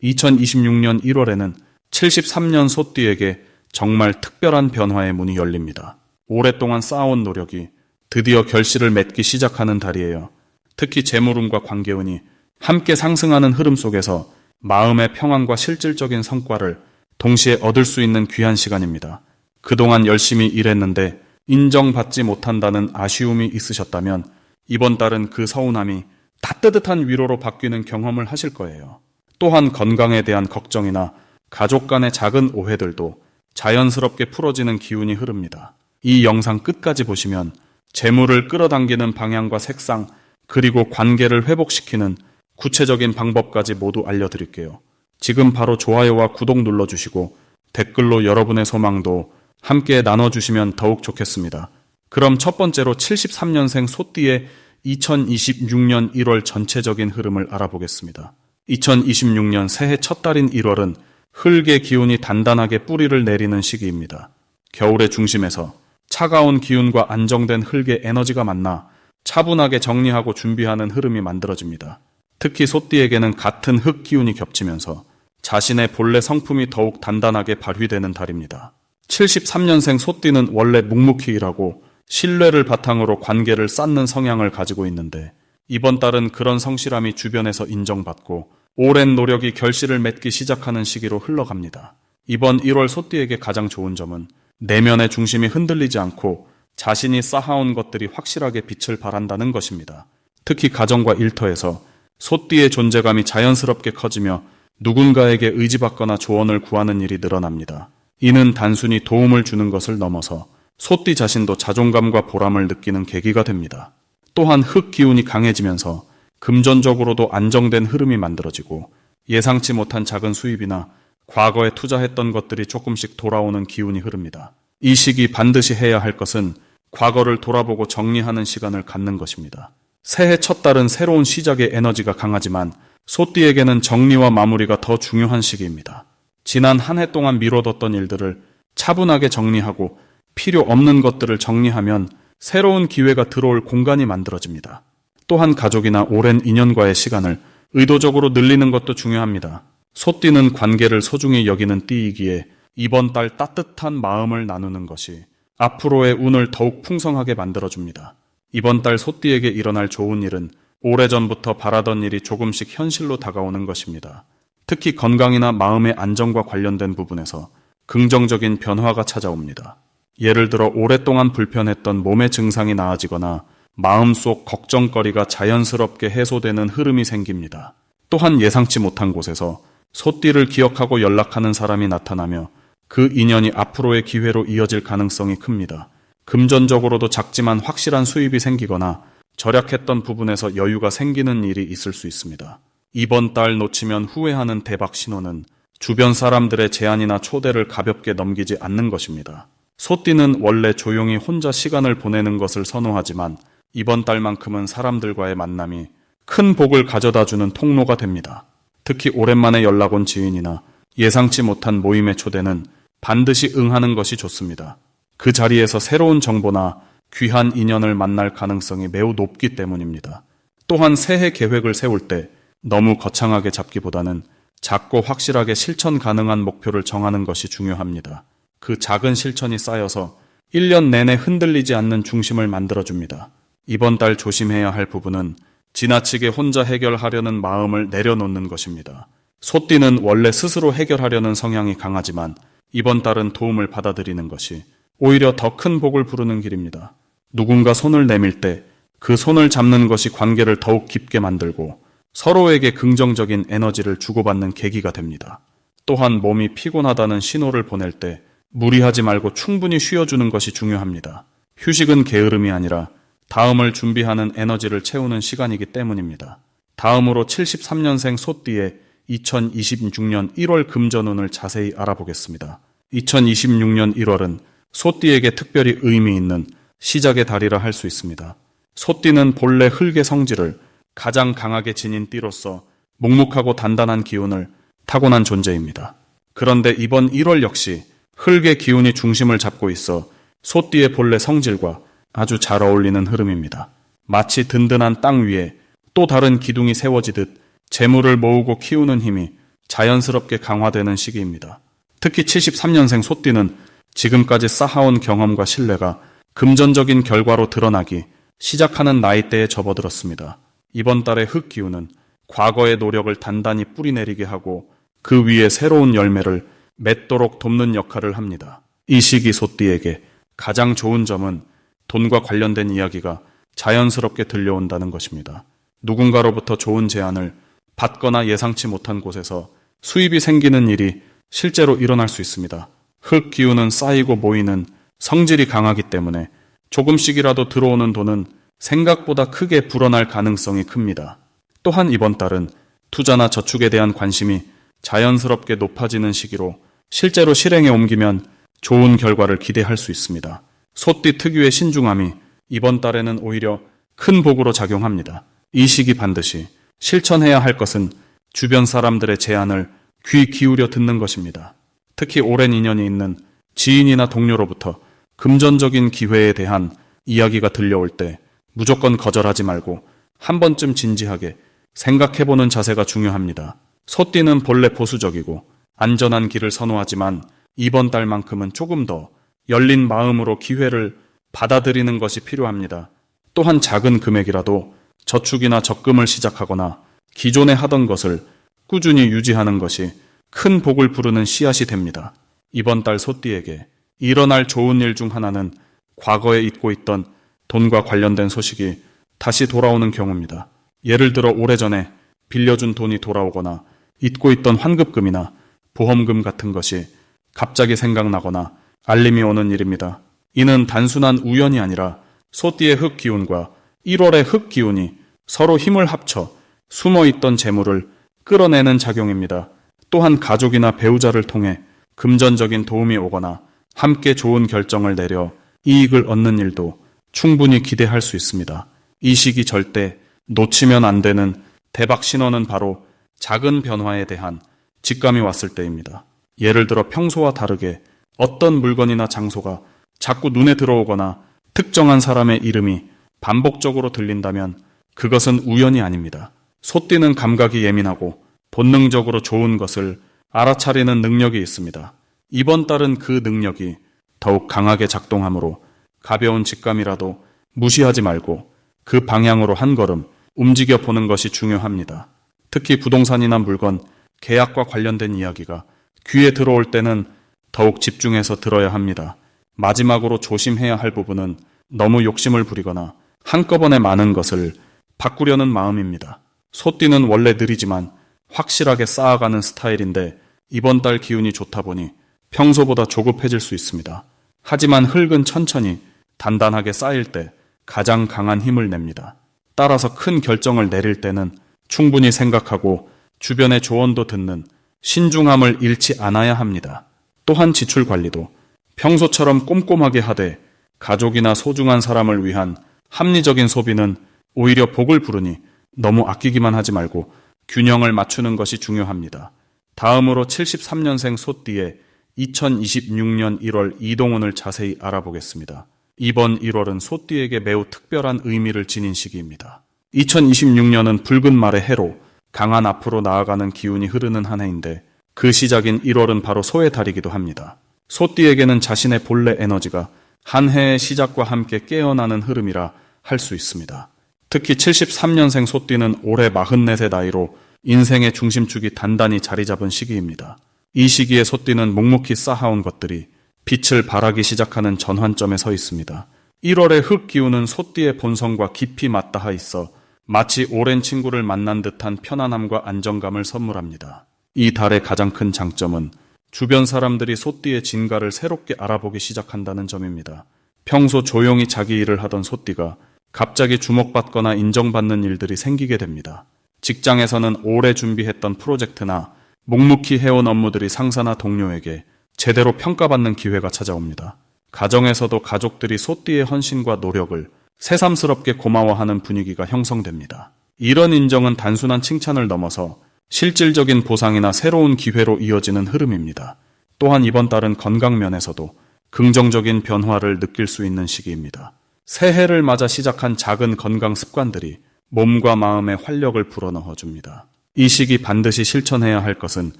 2026년 1월에는 73년 소띠에게 정말 특별한 변화의 문이 열립니다. 오랫동안 쌓아온 노력이 드디어 결실을 맺기 시작하는 달이에요. 특히 재물운과 관계운이 함께 상승하는 흐름 속에서 마음의 평안과 실질적인 성과를 동시에 얻을 수 있는 귀한 시간입니다. 그동안 열심히 일했는데 인정받지 못한다는 아쉬움이 있으셨다면 이번 달은 그 서운함이 따뜻한 위로로 바뀌는 경험을 하실 거예요. 또한 건강에 대한 걱정이나 가족 간의 작은 오해들도 자연스럽게 풀어지는 기운이 흐릅니다. 이 영상 끝까지 보시면 재물을 끌어당기는 방향과 색상, 그리고 관계를 회복시키는 구체적인 방법까지 모두 알려드릴게요. 지금 바로 좋아요와 구독 눌러주시고 댓글로 여러분의 소망도 함께 나눠주시면 더욱 좋겠습니다. 그럼 첫 번째로 73년생 소띠의 2026년 1월 전체적인 흐름을 알아보겠습니다. 2026년 새해 첫 달인 1월은 흙의 기운이 단단하게 뿌리를 내리는 시기입니다. 겨울의 중심에서 차가운 기운과 안정된 흙의 에너지가 만나 차분하게 정리하고 준비하는 흐름이 만들어집니다. 특히 소띠에게는 같은 흙 기운이 겹치면서 자신의 본래 성품이 더욱 단단하게 발휘되는 달입니다. 73년생 소띠는 원래 묵묵히 일하고 신뢰를 바탕으로 관계를 쌓는 성향을 가지고 있는데 이번 달은 그런 성실함이 주변에서 인정받고 오랜 노력이 결실을 맺기 시작하는 시기로 흘러갑니다. 이번 1월 소띠에게 가장 좋은 점은 내면의 중심이 흔들리지 않고 자신이 쌓아온 것들이 확실하게 빛을 발한다는 것입니다. 특히 가정과 일터에서 소띠의 존재감이 자연스럽게 커지며 누군가에게 의지받거나 조언을 구하는 일이 늘어납니다. 이는 단순히 도움을 주는 것을 넘어서 소띠 자신도 자존감과 보람을 느끼는 계기가 됩니다. 또한 흙 기운이 강해지면서 금전적으로도 안정된 흐름이 만들어지고 예상치 못한 작은 수입이나 과거에 투자했던 것들이 조금씩 돌아오는 기운이 흐릅니다. 이 시기 반드시 해야 할 것은 과거를 돌아보고 정리하는 시간을 갖는 것입니다. 새해 첫 달은 새로운 시작의 에너지가 강하지만 소띠에게는 정리와 마무리가 더 중요한 시기입니다. 지난 한 해 동안 미뤄뒀던 일들을 차분하게 정리하고 필요 없는 것들을 정리하면 새로운 기회가 들어올 공간이 만들어집니다. 또한 가족이나 오랜 인연과의 시간을 의도적으로 늘리는 것도 중요합니다. 소띠는 관계를 소중히 여기는 띠이기에 이번 달 따뜻한 마음을 나누는 것이 앞으로의 운을 더욱 풍성하게 만들어줍니다. 이번 달 소띠에게 일어날 좋은 일은 오래전부터 바라던 일이 조금씩 현실로 다가오는 것입니다. 특히 건강이나 마음의 안정과 관련된 부분에서 긍정적인 변화가 찾아옵니다. 예를 들어 오랫동안 불편했던 몸의 증상이 나아지거나 마음속 걱정거리가 자연스럽게 해소되는 흐름이 생깁니다. 또한 예상치 못한 곳에서 소띠를 기억하고 연락하는 사람이 나타나며 그 인연이 앞으로의 기회로 이어질 가능성이 큽니다. 금전적으로도 작지만 확실한 수입이 생기거나 절약했던 부분에서 여유가 생기는 일이 있을 수 있습니다. 이번 달 놓치면 후회하는 대박 신호는 주변 사람들의 제안이나 초대를 가볍게 넘기지 않는 것입니다. 소띠는 원래 조용히 혼자 시간을 보내는 것을 선호하지만 이번 달만큼은 사람들과의 만남이 큰 복을 가져다주는 통로가 됩니다. 특히 오랜만에 연락 온 지인이나 예상치 못한 모임의 초대는 반드시 응하는 것이 좋습니다. 그 자리에서 새로운 정보나 귀한 인연을 만날 가능성이 매우 높기 때문입니다. 또한 새해 계획을 세울 때 너무 거창하게 잡기보다는 작고 확실하게 실천 가능한 목표를 정하는 것이 중요합니다. 그 작은 실천이 쌓여서 1년 내내 흔들리지 않는 중심을 만들어줍니다. 이번 달 조심해야 할 부분은 지나치게 혼자 해결하려는 마음을 내려놓는 것입니다. 소띠는 원래 스스로 해결하려는 성향이 강하지만 이번 달은 도움을 받아들이는 것이 오히려 더 큰 복을 부르는 길입니다. 누군가 손을 내밀 때 그 손을 잡는 것이 관계를 더욱 깊게 만들고 서로에게 긍정적인 에너지를 주고받는 계기가 됩니다. 또한 몸이 피곤하다는 신호를 보낼 때 무리하지 말고 충분히 쉬어주는 것이 중요합니다. 휴식은 게으름이 아니라 다음을 준비하는 에너지를 채우는 시간이기 때문입니다. 다음으로 73년생 소띠의 2026년 1월 금전운을 자세히 알아보겠습니다. 2026년 1월은 소띠에게 특별히 의미 있는 시작의 달이라 할 수 있습니다. 소띠는 본래 흙의 성질을 가장 강하게 지닌 띠로서 묵묵하고 단단한 기운을 타고난 존재입니다. 그런데 이번 1월 역시 흙의 기운이 중심을 잡고 있어 소띠의 본래 성질과 아주 잘 어울리는 흐름입니다. 마치 든든한 땅 위에 또 다른 기둥이 세워지듯 재물을 모으고 키우는 힘이 자연스럽게 강화되는 시기입니다. 특히 73년생 소띠는 지금까지 쌓아온 경험과 신뢰가 금전적인 결과로 드러나기 시작하는 나이대에 접어들었습니다. 이번 달의 흙 기운은 과거의 노력을 단단히 뿌리내리게 하고 그 위에 새로운 열매를 맺도록 돕는 역할을 합니다. 이 시기 소띠에게 가장 좋은 점은 돈과 관련된 이야기가 자연스럽게 들려온다는 것입니다. 누군가로부터 좋은 제안을 받거나 예상치 못한 곳에서 수입이 생기는 일이 실제로 일어날 수 있습니다. 흙 기운은 쌓이고 모이는 성질이 강하기 때문에 조금씩이라도 들어오는 돈은 생각보다 크게 불어날 가능성이 큽니다. 또한 이번 달은 투자나 저축에 대한 관심이 자연스럽게 높아지는 시기로 실제로 실행에 옮기면 좋은 결과를 기대할 수 있습니다. 소띠 특유의 신중함이 이번 달에는 오히려 큰 복으로 작용합니다. 이 시기 반드시 실천해야 할 것은 주변 사람들의 제안을 귀 기울여 듣는 것입니다. 특히 오랜 인연이 있는 지인이나 동료로부터 금전적인 기회에 대한 이야기가 들려올 때 무조건 거절하지 말고 한 번쯤 진지하게 생각해보는 자세가 중요합니다. 소띠는 본래 보수적이고 안전한 길을 선호하지만 이번 달만큼은 조금 더 열린 마음으로 기회를 받아들이는 것이 필요합니다. 또한 작은 금액이라도 저축이나 적금을 시작하거나 기존에 하던 것을 꾸준히 유지하는 것이 큰 복을 부르는 씨앗이 됩니다. 이번 달 소띠에게 일어날 좋은 일 중 하나는 과거에 잊고 있던 돈과 관련된 소식이 다시 돌아오는 경우입니다. 예를 들어 오래전에 빌려준 돈이 돌아오거나 잊고 있던 환급금이나 보험금 같은 것이 갑자기 생각나거나 알림이 오는 일입니다. 이는 단순한 우연이 아니라 소띠의 흙 기운과 1월의 흙 기운이 서로 힘을 합쳐 숨어있던 재물을 끌어내는 작용입니다. 또한 가족이나 배우자를 통해 금전적인 도움이 오거나 함께 좋은 결정을 내려 이익을 얻는 일도 충분히 기대할 수 있습니다. 이 시기 절대 놓치면 안 되는 대박 신호는 바로 작은 변화에 대한 직감이 왔을 때입니다. 예를 들어 평소와 다르게 어떤 물건이나 장소가 자꾸 눈에 들어오거나 특정한 사람의 이름이 반복적으로 들린다면 그것은 우연이 아닙니다. 소띠는 감각이 예민하고 본능적으로 좋은 것을 알아차리는 능력이 있습니다. 이번 달은 그 능력이 더욱 강하게 작동하므로 가벼운 직감이라도 무시하지 말고 그 방향으로 한 걸음 움직여 보는 것이 중요합니다. 특히 부동산이나 물건, 계약과 관련된 이야기가 귀에 들어올 때는 더욱 집중해서 들어야 합니다. 마지막으로 조심해야 할 부분은 너무 욕심을 부리거나 한꺼번에 많은 것을 바꾸려는 마음입니다. 소띠는 원래 느리지만 확실하게 쌓아가는 스타일인데 이번 달 기운이 좋다 보니 평소보다 조급해질 수 있습니다. 하지만 흙은 천천히 단단하게 쌓일 때 가장 강한 힘을 냅니다. 따라서 큰 결정을 내릴 때는 충분히 생각하고 주변의 조언도 듣는 신중함을 잃지 않아야 합니다. 또한 지출 관리도 평소처럼 꼼꼼하게 하되 가족이나 소중한 사람을 위한 합리적인 소비는 오히려 복을 부르니 너무 아끼기만 하지 말고 균형을 맞추는 것이 중요합니다. 다음으로 73년생 소띠의 2026년 1월 이동운을 자세히 알아보겠습니다. 이번 1월은 소띠에게 매우 특별한 의미를 지닌 시기입니다. 2026년은 붉은 말의 해로 강한 앞으로 나아가는 기운이 흐르는 한 해인데 그 시작인 1월은 바로 소의 달이기도 합니다. 소띠에게는 자신의 본래 에너지가 한 해의 시작과 함께 깨어나는 흐름이라 할 수 있습니다. 특히 73년생 소띠는 올해 44세 나이로 인생의 중심축이 단단히 자리 잡은 시기입니다. 이 시기에 소띠는 묵묵히 쌓아온 것들이 빛을 발하기 시작하는 전환점에 서 있습니다. 1월의 흙 기운은 소띠의 본성과 깊이 맞닿아 있어 마치 오랜 친구를 만난 듯한 편안함과 안정감을 선물합니다. 이 달의 가장 큰 장점은 주변 사람들이 소띠의 진가를 새롭게 알아보기 시작한다는 점입니다. 평소 조용히 자기 일을 하던 소띠가 갑자기 주목받거나 인정받는 일들이 생기게 됩니다. 직장에서는 오래 준비했던 프로젝트나 묵묵히 해온 업무들이 상사나 동료에게 제대로 평가받는 기회가 찾아옵니다. 가정에서도 가족들이 소띠의 헌신과 노력을 새삼스럽게 고마워하는 분위기가 형성됩니다. 이런 인정은 단순한 칭찬을 넘어서 실질적인 보상이나 새로운 기회로 이어지는 흐름입니다. 또한 이번 달은 건강 면에서도 긍정적인 변화를 느낄 수 있는 시기입니다. 새해를 맞아 시작한 작은 건강 습관들이 몸과 마음에 활력을 불어넣어 줍니다. 이 시기 반드시 실천해야 할 것은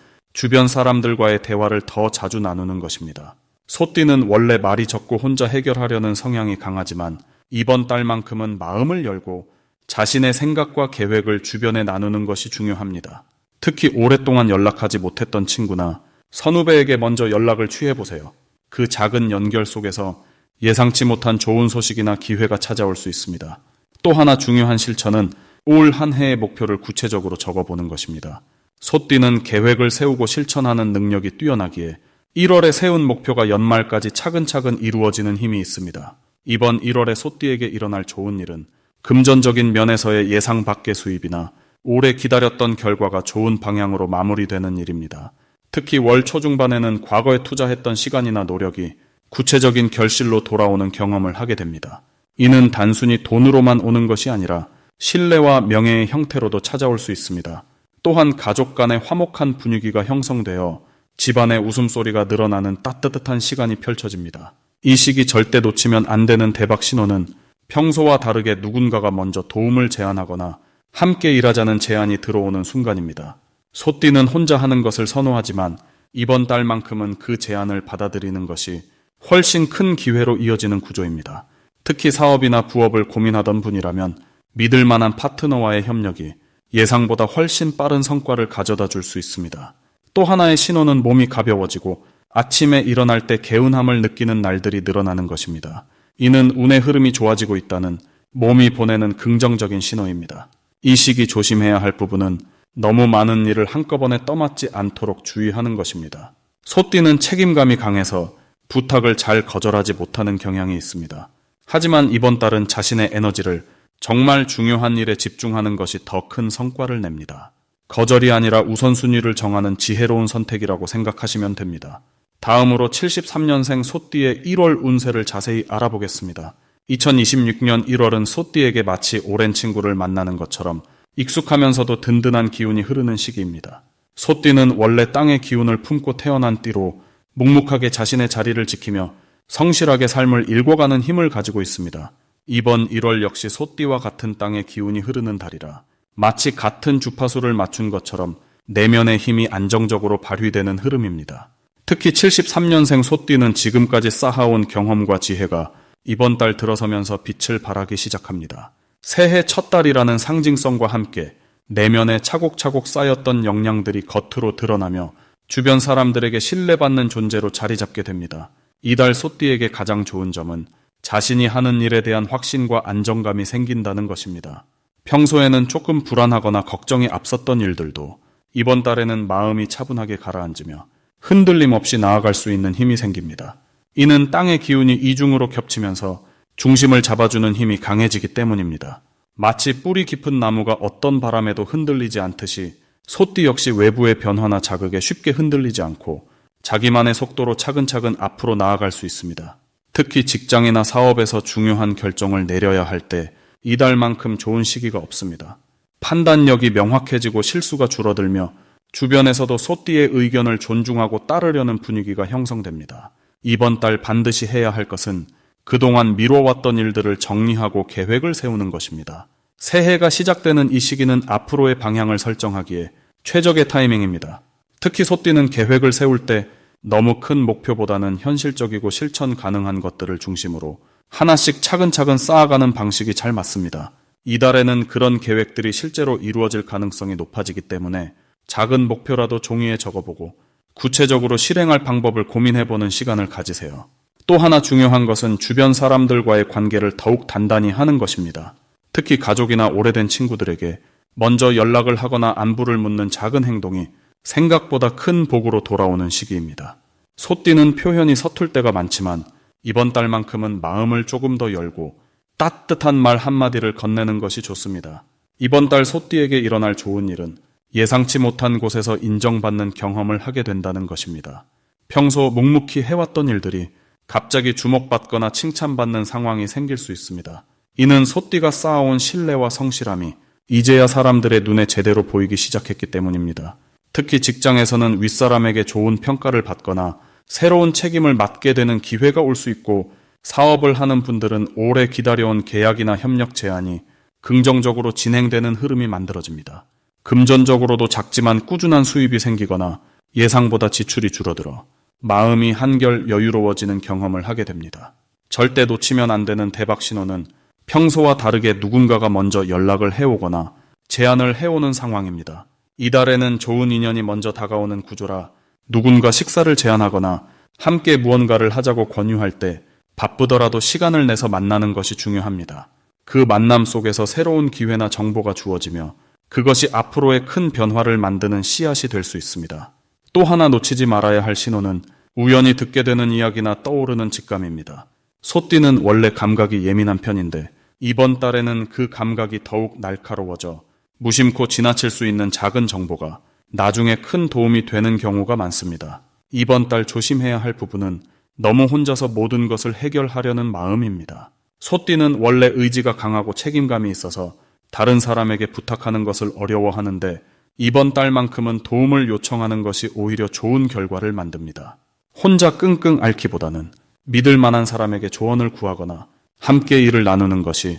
주변 사람들과의 대화를 더 자주 나누는 것입니다. 소띠는 원래 말이 적고 혼자 해결하려는 성향이 강하지만 이번 달만큼은 마음을 열고 자신의 생각과 계획을 주변에 나누는 것이 중요합니다. 특히 오랫동안 연락하지 못했던 친구나 선후배에게 먼저 연락을 취해보세요. 그 작은 연결 속에서 예상치 못한 좋은 소식이나 기회가 찾아올 수 있습니다. 또 하나 중요한 실천은 올 한 해의 목표를 구체적으로 적어보는 것입니다. 소띠는 계획을 세우고 실천하는 능력이 뛰어나기에 1월에 세운 목표가 연말까지 차근차근 이루어지는 힘이 있습니다. 이번 1월에 소띠에게 일어날 좋은 일은 금전적인 면에서의 예상 밖의 수입이나 오래 기다렸던 결과가 좋은 방향으로 마무리되는 일입니다. 특히 월 초중반에는 과거에 투자했던 시간이나 노력이 구체적인 결실로 돌아오는 경험을 하게 됩니다. 이는 단순히 돈으로만 오는 것이 아니라 신뢰와 명예의 형태로도 찾아올 수 있습니다. 또한 가족 간의 화목한 분위기가 형성되어 집안의 웃음소리가 늘어나는 따뜻한 시간이 펼쳐집니다. 이 시기 절대 놓치면 안 되는 대박 신호는 평소와 다르게 누군가가 먼저 도움을 제안하거나 함께 일하자는 제안이 들어오는 순간입니다. 소띠는 혼자 하는 것을 선호하지만 이번 달만큼은 그 제안을 받아들이는 것이 훨씬 큰 기회로 이어지는 구조입니다. 특히 사업이나 부업을 고민하던 분이라면 믿을 만한 파트너와의 협력이 예상보다 훨씬 빠른 성과를 가져다 줄 수 있습니다. 또 하나의 신호는 몸이 가벼워지고 아침에 일어날 때 개운함을 느끼는 날들이 늘어나는 것입니다. 이는 운의 흐름이 좋아지고 있다는 몸이 보내는 긍정적인 신호입니다. 이 시기 조심해야 할 부분은 너무 많은 일을 한꺼번에 떠맡지 않도록 주의하는 것입니다. 소띠는 책임감이 강해서 부탁을 잘 거절하지 못하는 경향이 있습니다. 하지만 이번 달은 자신의 에너지를 정말 중요한 일에 집중하는 것이 더 큰 성과를 냅니다. 거절이 아니라 우선순위를 정하는 지혜로운 선택이라고 생각하시면 됩니다. 다음으로 73년생 소띠의 1월 운세를 자세히 알아보겠습니다. 2026년 1월은 소띠에게 마치 오랜 친구를 만나는 것처럼 익숙하면서도 든든한 기운이 흐르는 시기입니다. 소띠는 원래 땅의 기운을 품고 태어난 띠로 묵묵하게 자신의 자리를 지키며 성실하게 삶을 일궈가는 힘을 가지고 있습니다. 이번 1월 역시 소띠와 같은 땅의 기운이 흐르는 달이라 마치 같은 주파수를 맞춘 것처럼 내면의 힘이 안정적으로 발휘되는 흐름입니다. 특히 73년생 소띠는 지금까지 쌓아온 경험과 지혜가 이번 달 들어서면서 빛을 발하기 시작합니다. 새해 첫 달이라는 상징성과 함께 내면에 차곡차곡 쌓였던 역량들이 겉으로 드러나며 주변 사람들에게 신뢰받는 존재로 자리 잡게 됩니다. 이달 소띠에게 가장 좋은 점은 자신이 하는 일에 대한 확신과 안정감이 생긴다는 것입니다. 평소에는 조금 불안하거나 걱정이 앞섰던 일들도 이번 달에는 마음이 차분하게 가라앉으며 흔들림 없이 나아갈 수 있는 힘이 생깁니다. 이는 땅의 기운이 이중으로 겹치면서 중심을 잡아주는 힘이 강해지기 때문입니다. 마치 뿌리 깊은 나무가 어떤 바람에도 흔들리지 않듯이 소띠 역시 외부의 변화나 자극에 쉽게 흔들리지 않고 자기만의 속도로 차근차근 앞으로 나아갈 수 있습니다. 특히 직장이나 사업에서 중요한 결정을 내려야 할 때 이달만큼 좋은 시기가 없습니다. 판단력이 명확해지고 실수가 줄어들며 주변에서도 소띠의 의견을 존중하고 따르려는 분위기가 형성됩니다. 이번 달 반드시 해야 할 것은 그동안 미뤄왔던 일들을 정리하고 계획을 세우는 것입니다. 새해가 시작되는 이 시기는 앞으로의 방향을 설정하기에 최적의 타이밍입니다. 특히 소띠는 계획을 세울 때 너무 큰 목표보다는 현실적이고 실천 가능한 것들을 중심으로 하나씩 차근차근 쌓아가는 방식이 잘 맞습니다. 이달에는 그런 계획들이 실제로 이루어질 가능성이 높아지기 때문에 작은 목표라도 종이에 적어보고 구체적으로 실행할 방법을 고민해보는 시간을 가지세요. 또 하나 중요한 것은 주변 사람들과의 관계를 더욱 단단히 하는 것입니다. 특히 가족이나 오래된 친구들에게 먼저 연락을 하거나 안부를 묻는 작은 행동이 생각보다 큰 복으로 돌아오는 시기입니다. 소띠는 표현이 서툴 때가 많지만 이번 달만큼은 마음을 조금 더 열고 따뜻한 말 한마디를 건네는 것이 좋습니다. 이번 달 소띠에게 일어날 좋은 일은 예상치 못한 곳에서 인정받는 경험을 하게 된다는 것입니다. 평소 묵묵히 해왔던 일들이 갑자기 주목받거나 칭찬받는 상황이 생길 수 있습니다. 이는 소띠가 쌓아온 신뢰와 성실함이 이제야 사람들의 눈에 제대로 보이기 시작했기 때문입니다. 특히 직장에서는 윗사람에게 좋은 평가를 받거나 새로운 책임을 맡게 되는 기회가 올 수 있고 사업을 하는 분들은 오래 기다려온 계약이나 협력 제안이 긍정적으로 진행되는 흐름이 만들어집니다. 금전적으로도 작지만 꾸준한 수입이 생기거나 예상보다 지출이 줄어들어 마음이 한결 여유로워지는 경험을 하게 됩니다. 절대 놓치면 안 되는 대박 신호는 평소와 다르게 누군가가 먼저 연락을 해오거나 제안을 해오는 상황입니다. 이달에는 좋은 인연이 먼저 다가오는 구조라 누군가 식사를 제안하거나 함께 무언가를 하자고 권유할 때 바쁘더라도 시간을 내서 만나는 것이 중요합니다. 그 만남 속에서 새로운 기회나 정보가 주어지며 그것이 앞으로의 큰 변화를 만드는 씨앗이 될 수 있습니다. 또 하나 놓치지 말아야 할 신호는 우연히 듣게 되는 이야기나 떠오르는 직감입니다. 소띠는 원래 감각이 예민한 편인데 이번 달에는 그 감각이 더욱 날카로워져 무심코 지나칠 수 있는 작은 정보가 나중에 큰 도움이 되는 경우가 많습니다. 이번 달 조심해야 할 부분은 너무 혼자서 모든 것을 해결하려는 마음입니다. 소띠는 원래 의지가 강하고 책임감이 있어서 다른 사람에게 부탁하는 것을 어려워하는데 이번 달만큼은 도움을 요청하는 것이 오히려 좋은 결과를 만듭니다. 혼자 끙끙 앓기보다는 믿을 만한 사람에게 조언을 구하거나 함께 일을 나누는 것이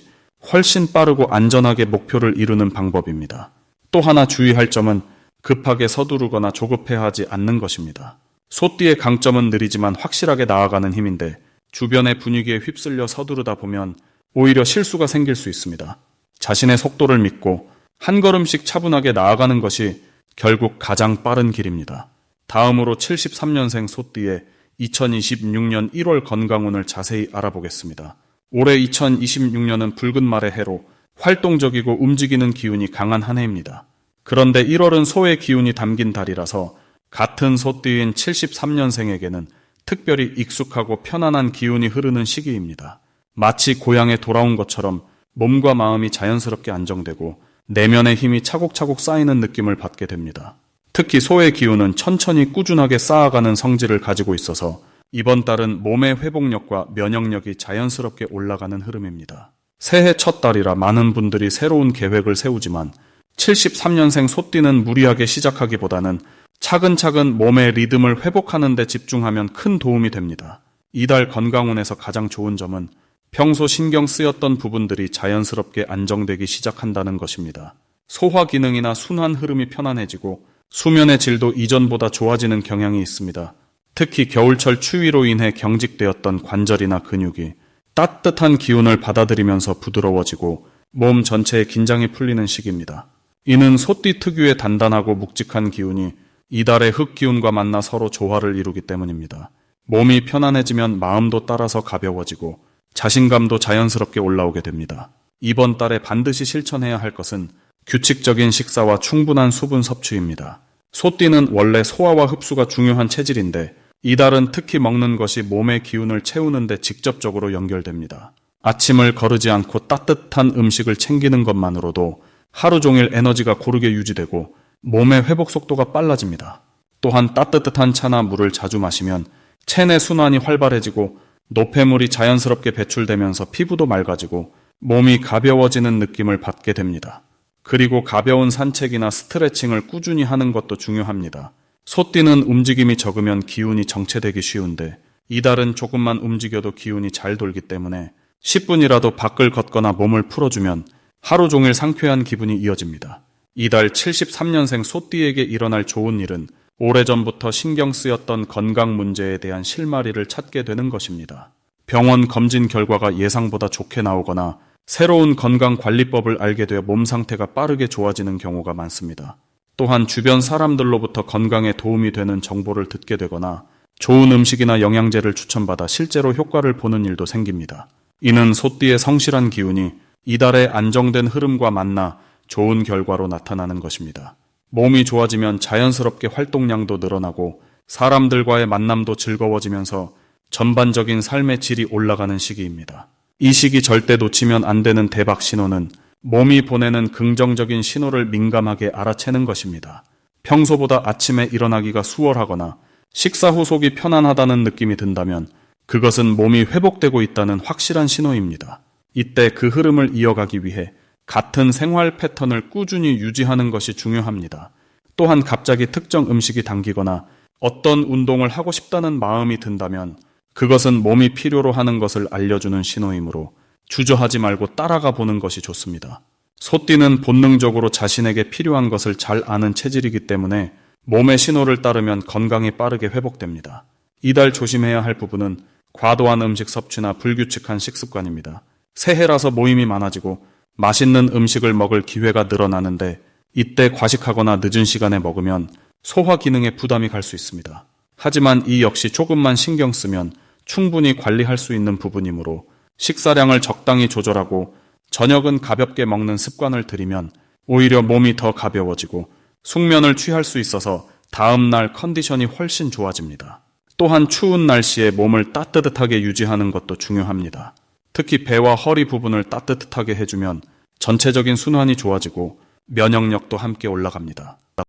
훨씬 빠르고 안전하게 목표를 이루는 방법입니다. 또 하나 주의할 점은 급하게 서두르거나 조급해하지 않는 것입니다. 소띠의 강점은 느리지만 확실하게 나아가는 힘인데 주변의 분위기에 휩쓸려 서두르다 보면 오히려 실수가 생길 수 있습니다. 자신의 속도를 믿고 한 걸음씩 차분하게 나아가는 것이 결국 가장 빠른 길입니다. 다음으로 73년생 소띠의 2026년 1월 건강운을 자세히 알아보겠습니다. 올해 2026년은 붉은 말의 해로 활동적이고 움직이는 기운이 강한 한 해입니다. 그런데 1월은 소의 기운이 담긴 달이라서 같은 소띠인 73년생에게는 특별히 익숙하고 편안한 기운이 흐르는 시기입니다. 마치 고향에 돌아온 것처럼 몸과 마음이 자연스럽게 안정되고 내면의 힘이 차곡차곡 쌓이는 느낌을 받게 됩니다. 특히 소의 기운은 천천히 꾸준하게 쌓아가는 성질을 가지고 있어서 이번 달은 몸의 회복력과 면역력이 자연스럽게 올라가는 흐름입니다. 새해 첫 달이라 많은 분들이 새로운 계획을 세우지만 73년생 소띠는 무리하게 시작하기보다는 차근차근 몸의 리듬을 회복하는 데 집중하면 큰 도움이 됩니다. 이달 건강운에서 가장 좋은 점은 평소 신경 쓰였던 부분들이 자연스럽게 안정되기 시작한다는 것입니다. 소화 기능이나 순환 흐름이 편안해지고 수면의 질도 이전보다 좋아지는 경향이 있습니다. 특히 겨울철 추위로 인해 경직되었던 관절이나 근육이 따뜻한 기운을 받아들이면서 부드러워지고 몸 전체의 긴장이 풀리는 시기입니다. 이는 소띠 특유의 단단하고 묵직한 기운이 이달의 흙 기운과 만나 서로 조화를 이루기 때문입니다. 몸이 편안해지면 마음도 따라서 가벼워지고 자신감도 자연스럽게 올라오게 됩니다. 이번 달에 반드시 실천해야 할 것은 규칙적인 식사와 충분한 수분 섭취입니다. 소띠는 원래 소화와 흡수가 중요한 체질인데 이달은 특히 먹는 것이 몸의 기운을 채우는 데 직접적으로 연결됩니다. 아침을 거르지 않고 따뜻한 음식을 챙기는 것만으로도 하루 종일 에너지가 고르게 유지되고 몸의 회복 속도가 빨라집니다. 또한 따뜻한 차나 물을 자주 마시면 체내 순환이 활발해지고 노폐물이 자연스럽게 배출되면서 피부도 맑아지고 몸이 가벼워지는 느낌을 받게 됩니다. 그리고 가벼운 산책이나 스트레칭을 꾸준히 하는 것도 중요합니다. 소띠는 움직임이 적으면 기운이 정체되기 쉬운데 이달은 조금만 움직여도 기운이 잘 돌기 때문에 10분이라도 밖을 걷거나 몸을 풀어주면 하루 종일 상쾌한 기분이 이어집니다. 이달 73년생 소띠에게 일어날 좋은 일은 오래전부터 신경 쓰였던 건강 문제에 대한 실마리를 찾게 되는 것입니다. 병원 검진 결과가 예상보다 좋게 나오거나 새로운 건강관리법을 알게 되어 몸 상태가 빠르게 좋아지는 경우가 많습니다. 또한 주변 사람들로부터 건강에 도움이 되는 정보를 듣게 되거나 좋은 음식이나 영양제를 추천받아 실제로 효과를 보는 일도 생깁니다. 이는 소띠의 성실한 기운이 이달의 안정된 흐름과 만나 좋은 결과로 나타나는 것입니다. 몸이 좋아지면 자연스럽게 활동량도 늘어나고 사람들과의 만남도 즐거워지면서 전반적인 삶의 질이 올라가는 시기입니다. 이 시기 절대 놓치면 안 되는 대박 신호는 몸이 보내는 긍정적인 신호를 민감하게 알아채는 것입니다. 평소보다 아침에 일어나기가 수월하거나 식사 후 속이 편안하다는 느낌이 든다면 그것은 몸이 회복되고 있다는 확실한 신호입니다. 이때 그 흐름을 이어가기 위해 같은 생활 패턴을 꾸준히 유지하는 것이 중요합니다. 또한 갑자기 특정 음식이 당기거나 어떤 운동을 하고 싶다는 마음이 든다면 그것은 몸이 필요로 하는 것을 알려주는 신호이므로 주저하지 말고 따라가 보는 것이 좋습니다. 소띠는 본능적으로 자신에게 필요한 것을 잘 아는 체질이기 때문에 몸의 신호를 따르면 건강이 빠르게 회복됩니다. 이달 조심해야 할 부분은 과도한 음식 섭취나 불규칙한 식습관입니다. 새해라서 모임이 많아지고 맛있는 음식을 먹을 기회가 늘어나는데 이때 과식하거나 늦은 시간에 먹으면 소화 기능에 부담이 갈 수 있습니다. 하지만 이 역시 조금만 신경 쓰면 충분히 관리할 수 있는 부분이므로 식사량을 적당히 조절하고 저녁은 가볍게 먹는 습관을 들이면 오히려 몸이 더 가벼워지고 숙면을 취할 수 있어서 다음날 컨디션이 훨씬 좋아집니다. 또한 추운 날씨에 몸을 따뜻하게 유지하는 것도 중요합니다. 특히 배와 허리 부분을 따뜻하게 해주면 전체적인 순환이 좋아지고 면역력도 함께 올라갑니다.